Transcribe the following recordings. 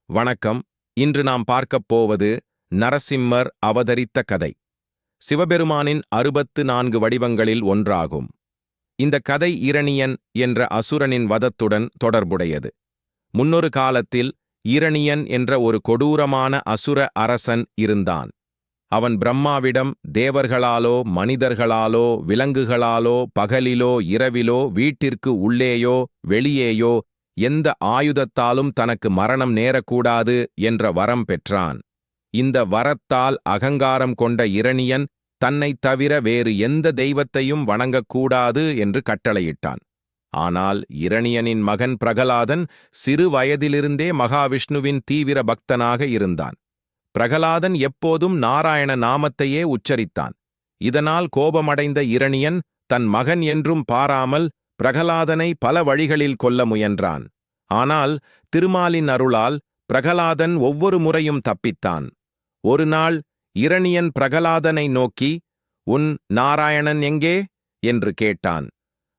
வணக்கம். இன்று நாம் பார்க்கப் போவது நரசிம்மர் அவதரித்த கதை. சிவபெருமானின் 64 வடிவங்களில் ஒன்றாகும். இந்த கதை இரணியன் என்ற அசுரனின் வதத்துடன் தொடர்புடையது. முன்னொரு காலத்தில் இரணியன் என்ற ஒரு கொடூரமான அசுர அரசன் இருந்தான். அவன் பிரம்மாவிடம் தேவர்களாலோ மனிதர்களாலோ விலங்குகளாலோ பகலிலோ இரவிலோ வீட்டிற்கு உள்ளேயோ வெளியேயோ எந்த ஆயுதத்தாலும் தனக்கு மரணம் நேரக்கூடாது என்ற வரம் பெற்றான். இந்த வரத்தால் அகங்காரம் கொண்ட இரணியன் தன்னைத் தவிர வேறு எந்த தெய்வத்தையும் வணங்கக்கூடாது என்று கட்டளையிட்டான். ஆனால் இரணியனின் மகன் பிரகலாதன் சிறு வயதிலிருந்தே மகாவிஷ்ணுவின் தீவிர பக்தனாக இருந்தான். பிரகலாதன் எப்போதும் நாராயண நாமத்தையே உச்சரித்தான். இதனால் கோபமடைந்த இரணியன் தன் மகன் என்றும் பாராமல் பிரகலாதனை பல வழிகளில் கொல்ல முயன்றான். ஆனால் திருமாலின் அருளால் பிரகலாதன் ஒவ்வொரு முறையும் தப்பித்தான். ஒரு நாள் இரணியன் பிரகலாதனை நோக்கி, "உன் நாராயணன் எங்கே?" என்று கேட்டான்.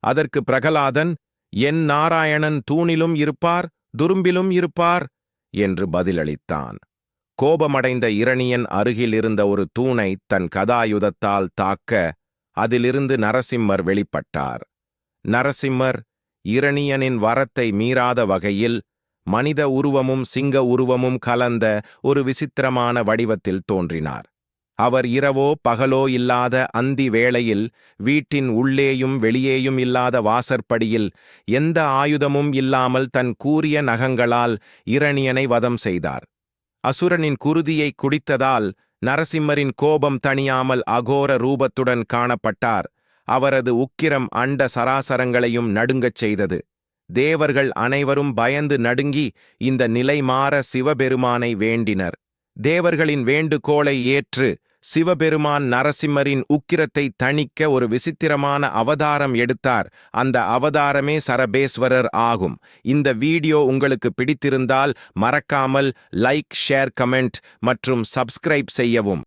அதற்கு பிரகலாதன், "என் நாராயணன் தூணிலும் இருப்பார், துரும்பிலும் இருப்பார்" என்று பதிலளித்தான். கோபமடைந்த இரணியன் அருகில் இருந்த ஒரு தூணை தன் கதாயுதத்தால் தாக்க அதிலிருந்து நரசிம்மர் வெளிப்பட்டார். நரசிம்மர் இரணியனின் வரத்தை மீறாத வகையில் மனித உருவமும் சிங்க உருவமும் கலந்த ஒரு விசித்திரமான வடிவத்தில் தோன்றினார். அவர் இரவோ பகலோ இல்லாத அந்தி வேளையில் வீட்டின் உள்ளேயும் வெளியேயும் இல்லாத வாசற்படியில் எந்த ஆயுதமும் இல்லாமல் தன் கூரிய நகங்களால் இரணியனை வதம் செய்தார். அசுரனின் குருதியை குடித்ததால் நரசிம்மரின் கோபம் தணியாமல் அகோர ரூபத்துடன் காணப்பட்டார். அவரது உக்கிரம் அண்ட சராசரங்களையும் நடுங்கச் செய்தது. தேவர்கள் அனைவரும் பயந்து நடுங்கி இந்த நிலை மாற சிவபெருமானை வேண்டினர். தேவர்களின் வேண்டுகோளை ஏற்று சிவபெருமான் நரசிம்மரின் உக்கிரத்தை தணிக்க ஒரு விசித்திரமான அவதாரம் எடுத்தார். அந்த அவதாரமே சரபேஸ்வரர் ஆகும். இந்த வீடியோ உங்களுக்கு பிடித்திருந்தால் மறக்காமல் லைக், ஷேர், கமெண்ட் மற்றும் சப்ஸ்கிரைப் செய்யவும்.